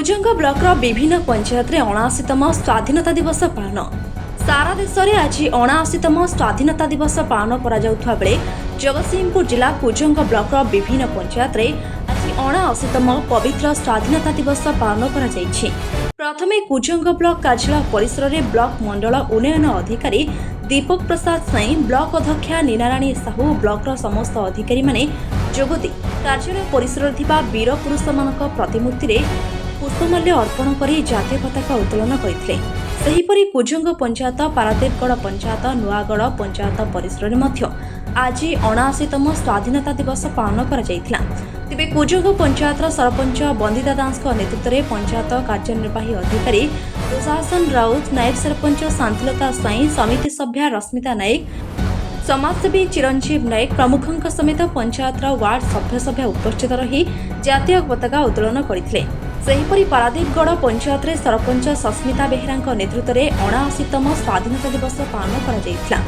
Kujang blocker विभिन्न पंचायत में 79तम स्वाधीनता दिवस पालन। सारा देश में आज 79तम स्वाधीनता दिवस पालन करा जाउथुवा बेले जगतसिंहपुर जिला कुजंग ब्लॉकर विभिन्न पंचायत में आज 79तम पवित्र स्वाधीनता दिवस पालन करा जाइछि। प्रथमे कुजंग ब्लॉक कार्यालय परिसर में ब्लॉक मंडल उन्नयन अधिकारी दीपक प्रसाद साई, ब्लॉक अध्यक्षा नीनाराणी साहू, ब्लॉकर समस्त अधिकारी माने जोगदी कार्यालय परिसर थिबा वीर पुरुष मानक प्रतिमूर्ति रे पुष्पमाल्य अर्पण करी जातीय पताका उत्तोलन करथिले। सेहीपरि कुजंग पंचायत, पारादेवगढ़ पंचायत, नुआगढ़ पंचायत परिसर में मध्य आज 79तम स्वाधीनता दिवस पालन करा जायथिला। तेबे कुजंग पंचायत सरपंच बंदिता दास नेतृत्व में पंचायत कार्यनिर्वाही अधिकारी सुशासन राउत, नायब सरपंच शांतिलता साई, समिति सभ्या रश्मिता नायक, समाजसेवी चिरंजीव नायक प्रमुखों समेत पंचायत वार्ड सभ्य उपस्थित रही जातीय पताका उत्तोलन करथिले। सेहीपरि पारादीपगढ़ पंचायत रे सरपंच सस्मिता बेहेरा नेतृत्व में 79तम स्वाधीनता दिवस पालन करा जायथिला।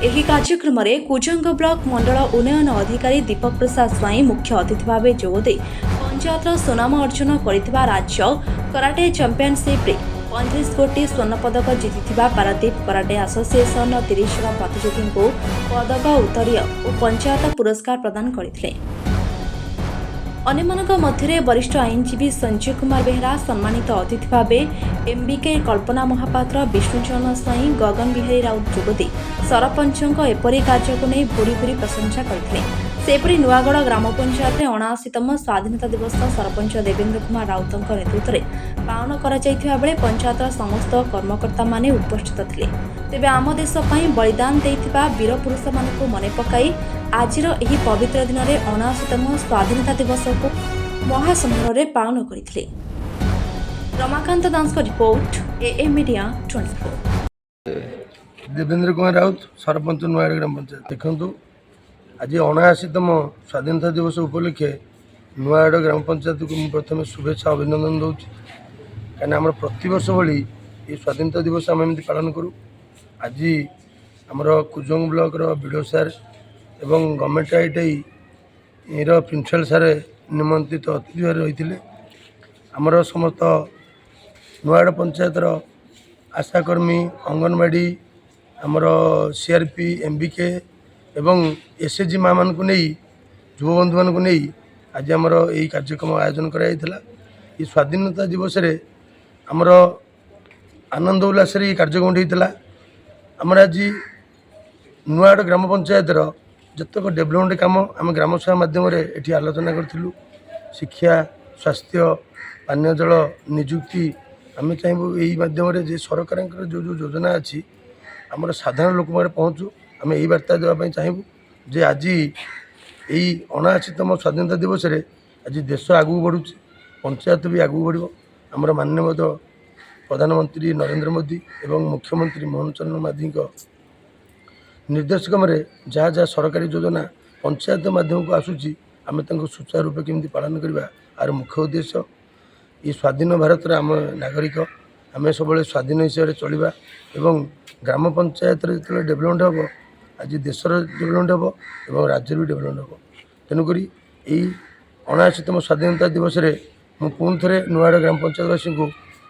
एही कार्यक्रम में कुजंग ब्लॉक मंडल उन्नयन अधिकारी दीपक प्रसाद स्वाई मुख्य अतिथि भाव जोगदे पंचायत सुनाम अर्जन करथिबा राज्य कराटे चैंपियनशिप 35 गोटी स्वर्ण पदक जीतिथिबा पारादीप कराटे एसोसिएशन 30 जन प्रतियोगी को पदक उत्तरीय और पंचायत पुरस्कार प्रदान करथिले। अन्यमानक मध्य वरिष्ठ आईनजीवी संजय कुमार बेहेरा, सम्मानित अतिथि भाव एमबीके कल्पना महापात्र, विष्णुचरण साई, गगन बिहारी राउत जोगदी सरपंचों एपरी कार्य को नहीं भूरी भूरी प्रशंसा करथिले। सेपरि नुआगढ़ ग्राम पंचायत में 79तम स्वाधीनता दिवस सरपंच देवेंद्र कुमार राउत नेतृत्व में पालन करा जायथिबा बेले पंचायत समस्त कर्मकर्ता माने उपस्थित थिले। तेबे आम देश पई बलिदान देइथिबा वीर पुरुष मानकु मने पकाई आजिर एही पवित्र दिन में 79तम स्वाधीनता दिवस को महासमारोह पालन करथिले। रमाकांत दास को report, AM media 24। Devendra Kumar Rout, sarpanch Nuagarh gram panchayat. देखु आज 79तम स्वाधीनता दिवस उपलक्षे नुआगढ़ ग्राम पंचायत को मुझे प्रथम शुभेच्छा अभिनंदन दूँ। कहीं आम प्रतिवर्ष भाई ये स्वाधीनता दिवस आम एमती पालन करूँ। आज आमर कुजंग ब्लॉक बीडीओ सार एवं गवर्नमेंट आईटीआई प्रिंसिपल सार निमंत्रित अतिथि भाव रही थे। आमर समस्त नुआगढ़ पंचायतर आशाकर्मी, अंगनवाड़ी, आमर सीआरपी, एमबीके एवं एसएचजी माँ मान नहीं, युवबंधु मान नहीं आज आमर यही कार्यक्रम आयोजन कराइला। ये स्वाधीनता दिवस रे आमर आनंद उल्लास ये कार्यक्रम होता। आमर आज नुआगढ़ ग्राम पंचायतर जतक डेभलपमेंट काम आम ग्राम सभा माध्यम ये आलोचना करूँ। शिक्षा, स्वास्थ्य, पानीय जल, निजुक्ति आम चाहबू यही माध्यम जे सरकार जो जो योजना अच्छी आमर साधारण लोक पहुँचू। आम यही बार्ता देवाई चाहबू जे आज यही 79तम स्वाधीनता दिवस रे आज देश आगू बढ़ुची, पंचायत भी आगू बढ़। आमर माननीय प्रधानमंत्री नरेंद्र मोदी एवं मुख्यमंत्री मोहन चरण माझी निर्देश क्रम जहाँ जहाँ सरकारी योजना पंचायत माध्यम को आसूची आम सुचारू रूप केमती पालन करवा आर मुख्य उद्देश्य। ये स्वाधीन भारत आम नागरिक आम सब स्वाधीन हिसाब से चलवा एवं ग्राम पंचायत जो डेभलपमेंट हम आज देशर डेभलपमेंट हम और राज्य भी डेभलपमेंट हम। तेणुक यही 79तम स्वाधीनता दिवस रे मु पुणी थे नुआगढ़ ग्राम पंचायतवासी को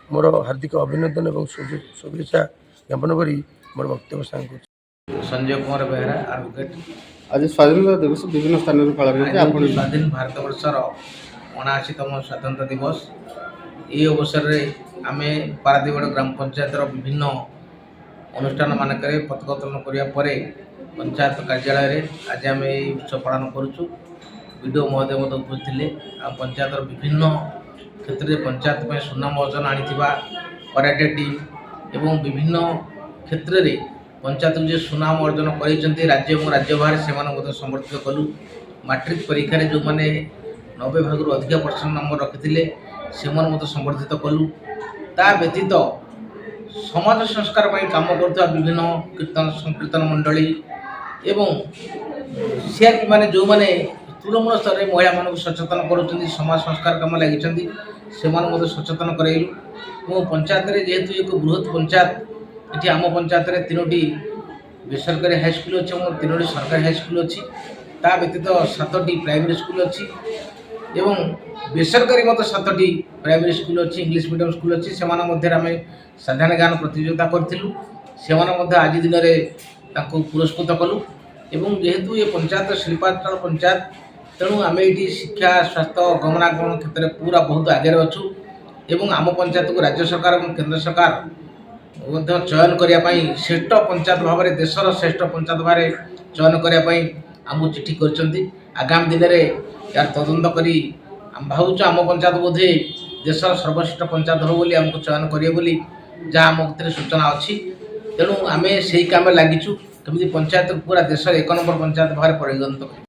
मोर हार्दिक अभिनंदन और शुभेच्छा ज्ञापन करी मोर वक्तव्य सांग। संजय कुमार बेहेरा, एडवोकेट। आज स्वाधीनता दिवस विभिन्न स्थान में पालन होती। स्वाधीन भारत वर्षर 79तम स्वाधीनता दिवस ये अवसर में आम पारादीपगढ़ ग्राम पंचायतर विभिन्न अनुष्ठान मानक पताका उत्तोलन करने पंचायत कार्यालय रे आज आम ये उत्सव पालन करुचु। बीडीओ महोदय मत उपस्थित थे। पंचायतर विभिन्न क्षेत्र में पंचायत में सुनाम अर्जन आनी कराटे टीम एवं विभिन्न क्षेत्र में पंचायत जो सुनाम अर्जन कर राज्य और राज्य बाहर से समर्थित कलु। मैट्रिक परीक्षा जो मैंने 90 भाग अधिक % नंबर रखी से समर्थित कलु। ता व्यतीत समाज संस्कार पर काम करता विभिन्न कीर्तन संकीर्तन मंडली एवं सीआरपी माने जो मैंने तृणमूल स्तर में महिला मानक सचेतन कर समाज संस्कार कम लगी से सचेतन कराइलु। पंचायत जेहेतु एक बृहत पंचायत ये आम पंचायत में 3टी बेसरकारी हाईस्कल अच्छी और 3टी सरकारी हाईस्कल अच्छी। ता व्यतीत 7टी प्राइवेट स्कूल अच्छी এবং বেসরকারি মতো 7টি প্রাইমেরি স্কুল ଅଛି ଇଂଲିଶ ମିଡ଼ିୟମ୍ ସ୍କୁଲ ଅଛି ସେମାନଙ୍କ ମଧ୍ୟରେ ଆମେ ସାଧାରଣ ଜ୍ଞାନ ପ୍ରତିଯୋଗିତା କରିଥିଲୁ। ସେମାନେ ମଧ୍ୟ ଆଜି ଦିନରେ ତାଙ୍କୁ ପୁରସ୍କୃତ କଲୁ ଏବଂ ଯେହେତୁ ଏ ପଞ୍ଚାୟତ ଶିଳ୍ପାଞ୍ଚଳ ପଞ୍ଚାୟତ ତେଣୁ ଆମେ ଏଇଠି ଶିକ୍ଷା ସ୍ୱାସ୍ଥ୍ୟ ଗମନାଗମନ କ୍ଷେତ୍ରରେ ପୁରା ବହୁତ ଆଗରେ ଅଛୁ ଏବଂ ଆମ ପଞ୍ଚାୟତକୁ ରାଜ୍ୟ ସରକାର ଏବଂ କେନ୍ଦ୍ର ସରକାର ମଧ୍ୟ ଚୟନ କରିବା ପାଇଁ ଶ୍ରେଷ୍ଠ ପଞ୍ଚାୟତ ଭାବରେ ଦେଶର ଶ୍ରେଷ୍ଠ ପଞ୍ଚାୟତ ଭାବରେ ଚୟନ କରିବା ପାଇଁ ଆମକୁ ଚିଠି କରିଛନ୍ତି। ଆଗାମୀ ଦିନରେ ଏହାର ତଦନ୍ତ କରି ଆମେ ଭାବୁଛୁ ଆମ ପଞ୍ଚାୟତ ବୋଧେ ଦେଶର ସର୍ବଶ୍ରେଷ୍ଠ ପଞ୍ଚାୟତ ହେବ ବୋଲି ଆମକୁ ଚୟନ କରିବେ ବୋଲି ଯାହା ଆମ ଭିତରେ ସୂଚନା ଅଛି। ତେଣୁ ଆମେ ସେଇ କାମରେ ଲାଗିଛୁ କେମିତି ପଞ୍ଚାୟତକୁ ପୁରା ଦେଶର 1 ନମ୍ବର ପଞ୍ଚାୟତ ଭାବରେ ପରିଗଣିତ କରିବୁ।